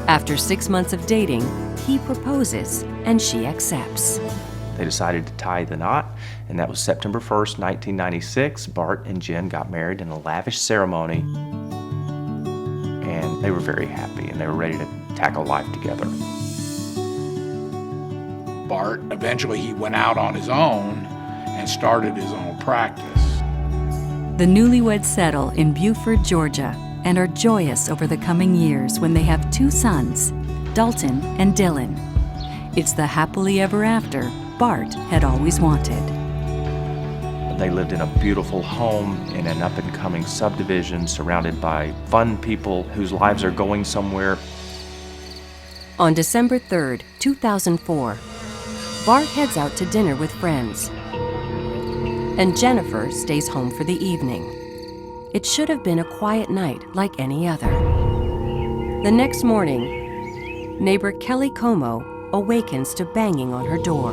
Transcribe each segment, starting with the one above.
After 6 months of dating, he proposes and she accepts. They decided to tie the knot, and that was September 1st, 1996. Bart and Jen got married in a lavish ceremony, and they were very happy, and they were ready to tackle life together. Bart, eventually he went out on his own and started his own practice. The newlyweds settle in Buford, Georgia, and are joyous over the coming years when they have 2 sons, Dalton and Dylan. It's the happily ever after Bart had always wanted. They lived in a beautiful home in an up-and-coming subdivision surrounded by fun people whose lives are going somewhere. On December 3rd, 2004, Bart heads out to dinner with friends, and Jennifer stays home for the evening. It should have been a quiet night like any other. The next morning, neighbor Kelly Como awakens to banging on her door.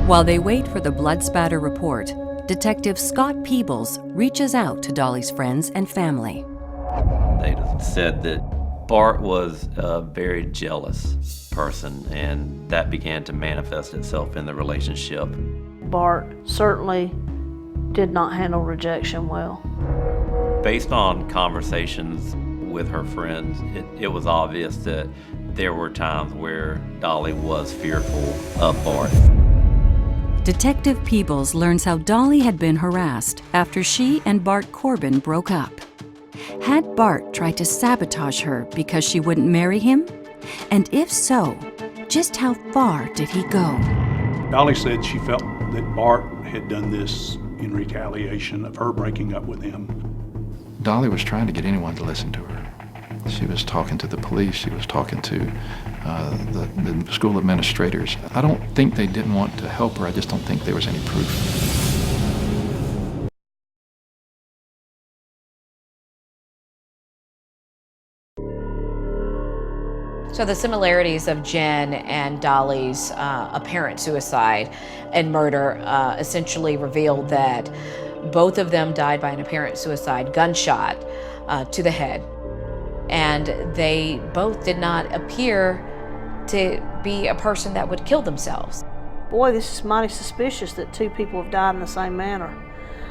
While they wait for the blood spatter report, Detective Scott Peebles reaches out to Dolly's friends and family. They said that Bart was a very jealous person, and that began to manifest itself in the relationship. Bart certainly did not handle rejection well. Based on conversations with her friends, it was obvious that there were times where Dolly was fearful of Bart. Detective Peebles learns how Dolly had been harassed after she and Bart Corbin broke up. Had Bart tried to sabotage her because she wouldn't marry him? And if so, just how far did he go? Dolly said she felt that Bart had done this in retaliation of her breaking up with him. Dolly was trying to get anyone to listen to her. She was talking to the police, she was talking to the school administrators. I don't think they didn't want to help her, I just don't think there was any proof. So the similarities of Jen and Dolly's apparent suicide and murder essentially revealed that both of them died by an apparent suicide gunshot to the head. And they both did not appear to be a person that would kill themselves. Boy, this is mighty suspicious that 2 people have died in the same manner.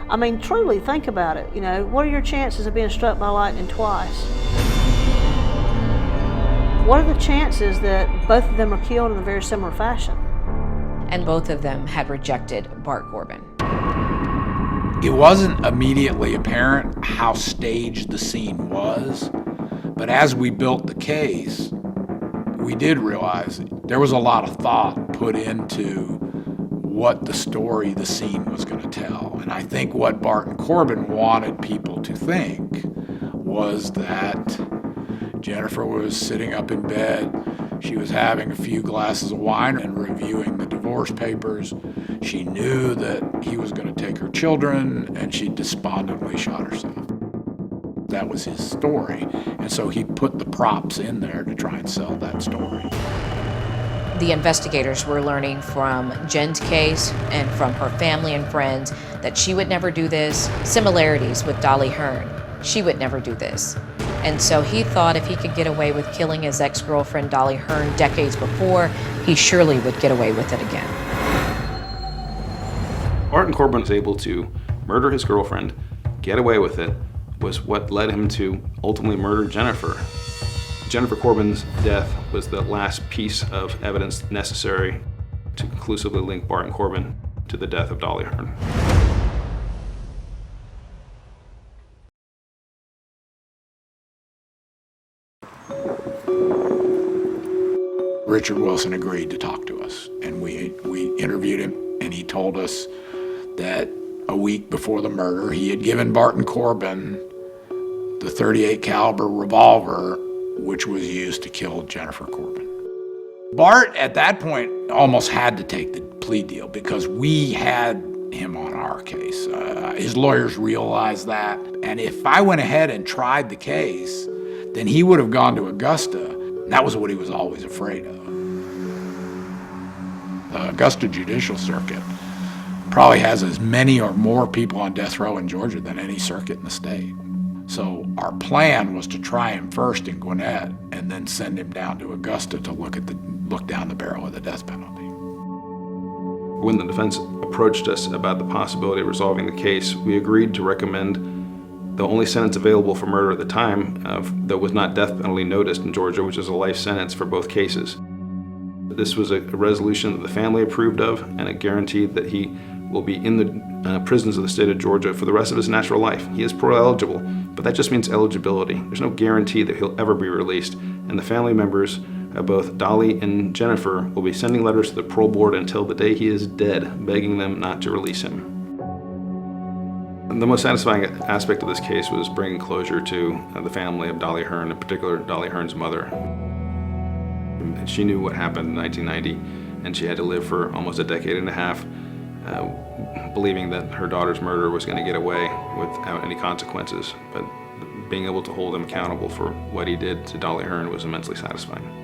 I mean, truly, think about it. You know, what are your chances of being struck by lightning twice? What are the chances that both of them are killed in a very similar fashion? And both of them had rejected Bart Corbin. It wasn't immediately apparent how staged the scene was, but as we built the case, we did realize there was a lot of thought put into what the story the scene was going to tell. And I think what Bart and Corbin wanted people to think was that Jennifer was sitting up in bed, she was having a few glasses of wine and reviewing the divorce papers. She knew that he was going to take her children, and she despondently shot herself. That was his story, and so he put the props in there to try and sell that story. The investigators were learning from Jen's case and from her family and friends that she would never do this. Similarities with Dolly Hearn. She would never do this. And so he thought if he could get away with killing his ex-girlfriend Dolly Hearn decades before, he surely would get away with it again. Bart Corbin was able to murder his girlfriend, get away with it, was what led him to ultimately murder Jennifer. Jennifer Corbin's death was the last piece of evidence necessary to conclusively link Bart Corbin to the death of Dolly Hearn. Richard Wilson agreed to talk to us, and we interviewed him, and he told us that a week before the murder, he had given Bart Corbin the .38 caliber revolver, which was used to kill Jennifer Corbin. Bart, at that point, almost had to take the plea deal because we had him on our case. His lawyers realized that, and if I went ahead and tried the case, then he would have gone to Augusta. That was what he was always afraid of. The Augusta Judicial Circuit probably has as many or more people on death row in Georgia than any circuit in the state. So our plan was to try him first in Gwinnett and then send him down to Augusta to look down the barrel of the death penalty. When the defense approached us about the possibility of resolving the case, we agreed to recommend the only sentence available for murder at the time that was not death penalty noticed in Georgia, which is a life sentence for both cases. This was a resolution that the family approved of, and it guaranteed that he will be in the prisons of the state of Georgia for the rest of his natural life. He is parole eligible, but that just means eligibility. There's no guarantee that he'll ever be released, and the family members of both Dolly and Jennifer will be sending letters to the parole board until the day he is dead, begging them not to release him. The most satisfying aspect of this case was bringing closure to the family of Dolly Hearn, in particular Dolly Hearn's mother. She knew what happened in 1990, and she had to live for almost a decade and a half believing that her daughter's murder was going to get away without any consequences. But being able to hold him accountable for what he did to Dolly Hearn was immensely satisfying.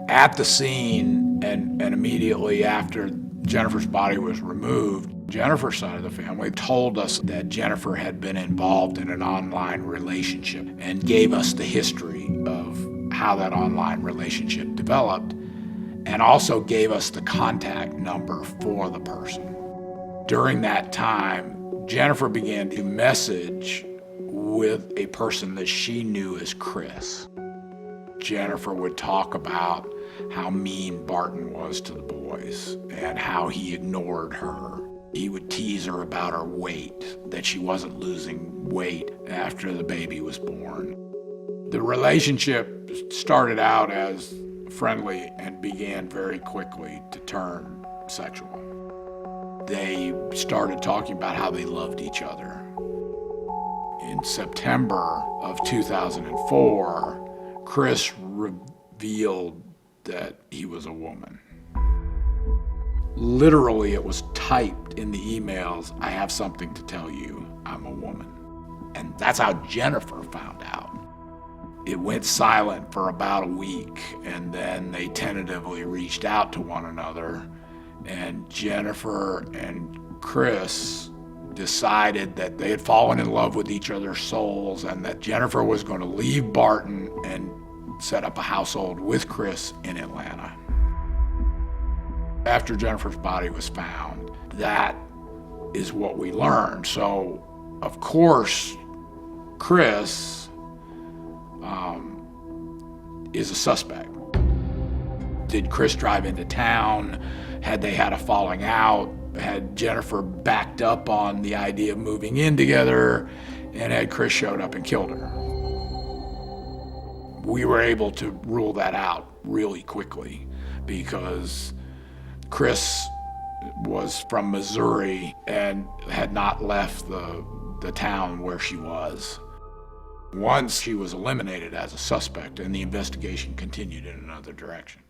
At the scene and immediately after Jennifer's body was removed, Jennifer's side of the family told us that Jennifer had been involved in an online relationship and gave us the history of how that online relationship developed, and also gave us the contact number for the person. During that time, Jennifer began to message with a person that she knew as Chris. Jennifer would talk about how mean Barton was to the boys and how he ignored her. He would tease her about her weight, that she wasn't losing weight after the baby was born. The relationship started out as friendly and began very quickly to turn sexual. They started talking about how they loved each other. In September of 2004, Chris revealed that he was a woman. Literally, it was typed in the emails, "I have something to tell you, I'm a woman." And that's how Jennifer found out. It went silent for about a week, and then they tentatively reached out to one another, and Jennifer and Chris decided that they had fallen in love with each other's souls and that Jennifer was going to leave Barton and set up a household with Chris in Atlanta. After Jennifer's body was found, that is what we learned. So, of course, Chris is a suspect. Did Chris drive into town? Had they had a falling out? Had Jennifer backed up on the idea of moving in together? And had Chris showed up and killed her? We were able to rule that out really quickly because Chris was from Missouri and had not left the town where she was. Once she was eliminated as a suspect, and the investigation continued in another direction.